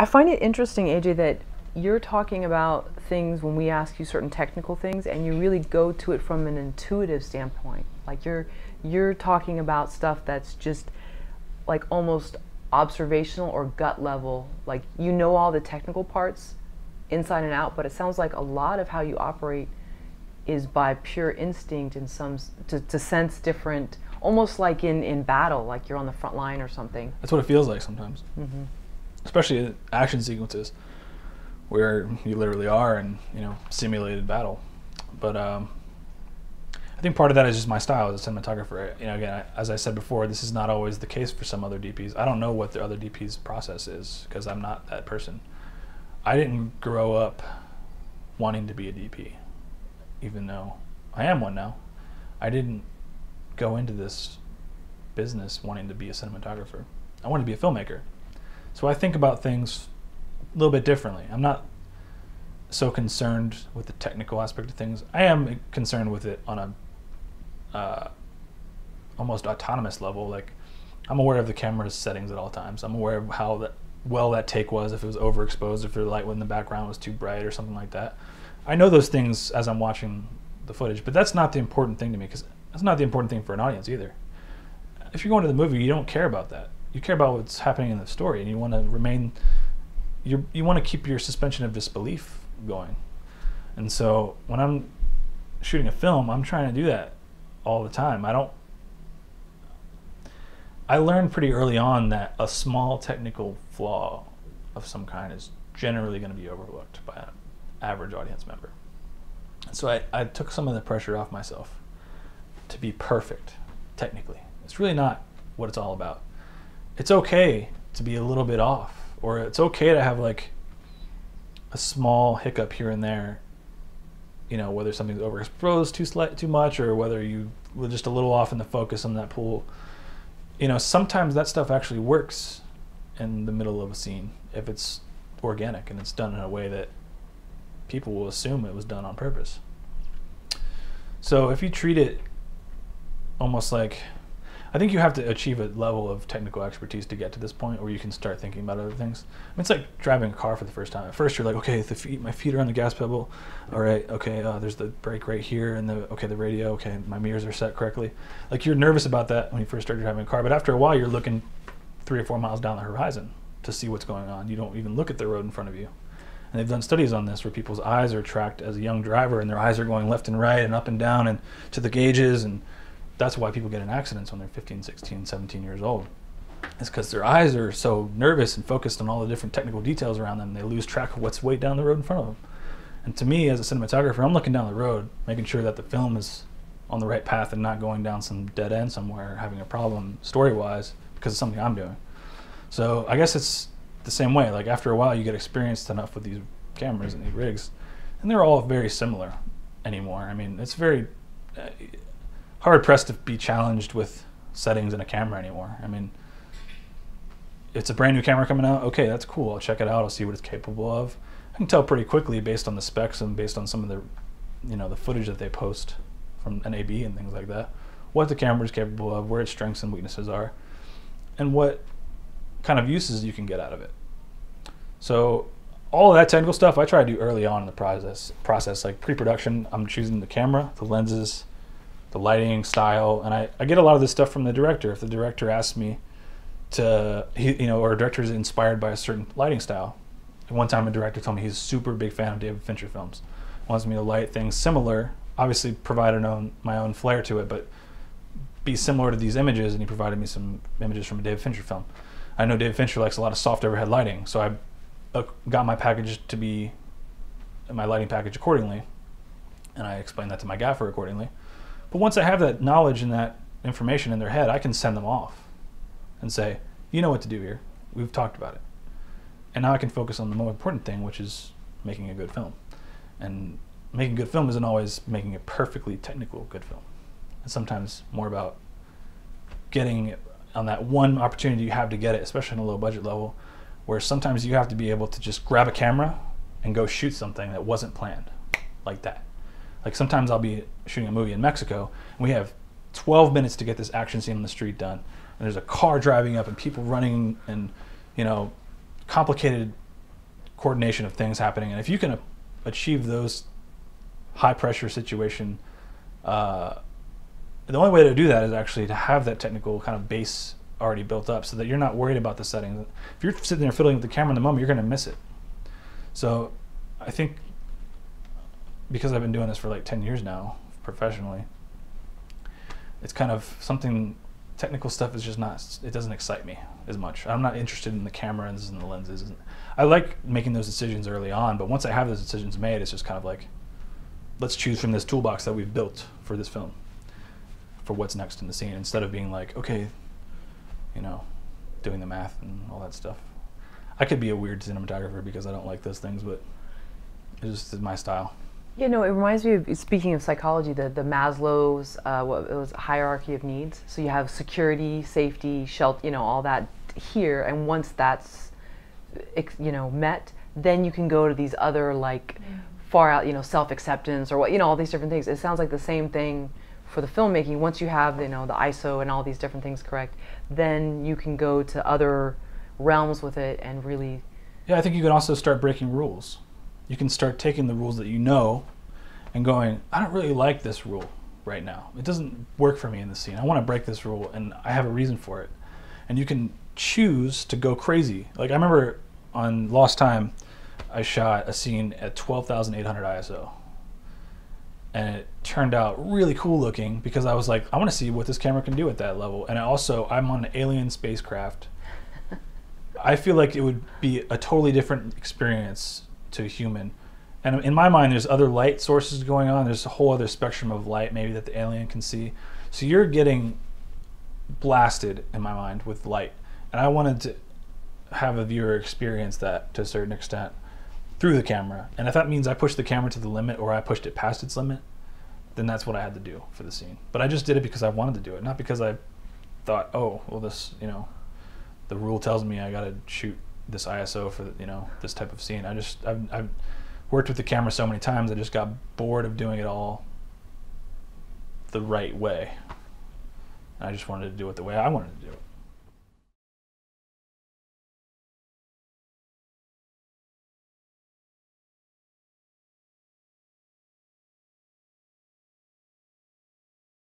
I find it interesting, AJ, that you're talking about things when we ask you certain technical things, and you really go to it from an intuitive standpoint. Like you're talking about stuff that's just like almost observational or gut level. Like you know all the technical parts inside and out, but it sounds like a lot of how you operate is by pure instinct and to sense different, almost like in battle, like you're on the front line or something. That's what it feels like sometimes. Mm-hmm. Especially in action sequences where you literally are in, simulated battle. But I think part of that is just my style as a cinematographer. Again, as I said before, this is not always the case for some other DPs. I don't know what the other DP's process is because I'm not that person. I didn't grow up wanting to be a DP, even though I am one now. I didn't go into this business wanting to be a cinematographer. I wanted to be a filmmaker. So I think about things a little bit differently. I'm not so concerned with the technical aspect of things. I am concerned with it on a almost autonomous level. Like I'm aware of the camera's settings at all times. I'm aware of how well that take was, if it was overexposed, if the light in the background was too bright or something like that. I know those things as I'm watching the footage, but that's not the important thing to me, because that's not the important thing for an audience either. If you're going to the movie, you don't care about that. You care about what's happening in the story, and you want to remain, you want to keep your suspension of disbelief going. And so when I'm shooting a film, I'm trying to do that all the time. I learned pretty early on that a small technical flaw of some kind is generally going to be overlooked by an average audience member. So I took some of the pressure off myself to be perfect technically. It's really not what it's all about. It's okay to be a little bit off, or it's okay to have like a small hiccup here and there, whether something's overexposed too much, or whether you were just a little off in the focus on that pool. Sometimes that stuff actually works in the middle of a scene if it's organic and it's done in a way that people will assume it was done on purpose. So if you treat it almost like, I think you have to achieve a level of technical expertise to get to this point where you can start thinking about other things. It's like driving a car for the first time. At first you're like, okay, my feet are on the gas pedal. All right, okay, there's the brake right here, and the radio, okay, my mirrors are set correctly. Like you're nervous about that when you first start driving a car, but after a while you're looking 3 or 4 miles down the horizon to see what's going on. You don't even look at the road in front of you. And they've done studies on this where people's eyes are tracked as a young driver, and their eyes are going left and right and up and down and to the gauges, and that's why people get in accidents when they're 15, 16, 17 years old. It's because their eyes are so nervous and focused on all the different technical details around them, they lose track of what's way down the road in front of them. And to me, as a cinematographer, I'm looking down the road, making sure that the film is on the right path and not going down some dead end somewhere, having a problem story-wise because of something I'm doing. So I guess it's the same way. Like after a while, you get experienced enough with these cameras and these rigs, and they're all very similar anymore. It's very hard-pressed to be challenged with settings in a camera anymore. It's a brand new camera coming out. Okay, that's cool. I'll check it out. I'll see what it's capable of. I can tell pretty quickly based on the specs and based on some of the, the footage that they post from NAB and things like that, what the camera is capable of, where its strengths and weaknesses are, and what kind of uses you can get out of it. So all of that technical stuff I try to do early on in the process, like pre-production. I'm choosing the camera, the lenses, the lighting style, and I get a lot of this stuff from the director. If the director asks me to, or a director is inspired by a certain lighting style. One time a director told me he's a super big fan of David Fincher films. Wants me to light things similar, obviously provide my own flair to it, but be similar to these images, and he provided me some images from a David Fincher film. I know David Fincher likes a lot of soft overhead lighting, so I got my package to be, my lighting package accordingly, and I explained that to my gaffer accordingly. But once I have that knowledge and that information in their head, I can send them off and say, you know what to do here. We've talked about it. And now I can focus on the more important thing, which is making a good film. And making a good film isn't always making a perfectly technical good film. It's sometimes more about getting it on that one opportunity you have to get it, especially on a low budget level, where sometimes you have to be able to just grab a camera and go shoot something that wasn't planned, like that. Like sometimes I'll be shooting a movie in Mexico, and we have 12 minutes to get this action scene on the street done. And there's a car driving up and people running and, complicated coordination of things happening. And if you can achieve those high pressure situation, the only way to do that is actually to have that technical kind of base already built up, so that you're not worried about the settings. If you're sitting there fiddling with the camera in the moment, you're going to miss it. So I think, because I've been doing this for like 10 years now professionally, it's kind of something, technical stuff is just not, it doesn't excite me as much. I'm not interested in the cameras and the lenses. I like making those decisions early on, but once I have those decisions made, it's just kind of like, let's choose from this toolbox that we've built for this film for what's next in the scene, instead of being like, okay, you know, doing the math and all that stuff. I could be a weird cinematographer because I don't like those things, but it just is my style. You know, it reminds me of, speaking of psychology, the Maslow's what it was, hierarchy of needs. So you have security, safety, shelter, you know, all that here, and once that's, you know, met, then you can go to these other, like, far out, you know, self-acceptance or what, you know, all these different things. It sounds like the same thing for the filmmaking. Once you have, you know, the ISO and all these different things correct, then you can go to other realms with it and really... Yeah, I think you can also start breaking rules. You can start taking the rules that you know and going, I don't really like this rule right now. It doesn't work for me in the scene. I want to break this rule, and I have a reason for it. And you can choose to go crazy. Like, I remember on Lost Time, I shot a scene at 12,800 ISO. And it turned out really cool looking, because I was like, I want to see what this camera can do at that level. And also, I'm on an alien spacecraft. I feel like it would be a totally different experience to a human. And in my mind, there's other light sources going on. There's a whole other spectrum of light maybe that the alien can see. So you're getting blasted, in my mind, with light. And I wanted to have a viewer experience that to a certain extent through the camera. And if that means I pushed the camera to the limit, or I pushed it past its limit, then that's what I had to do for the scene. But I just did it because I wanted to do it, not because I thought, oh, well, this, you know, the rule tells me I gotta shoot this ISO for, you know, this type of scene. I've worked with the camera so many times, I just got bored of doing it all the right way. And I just wanted to do it the way I wanted to do it.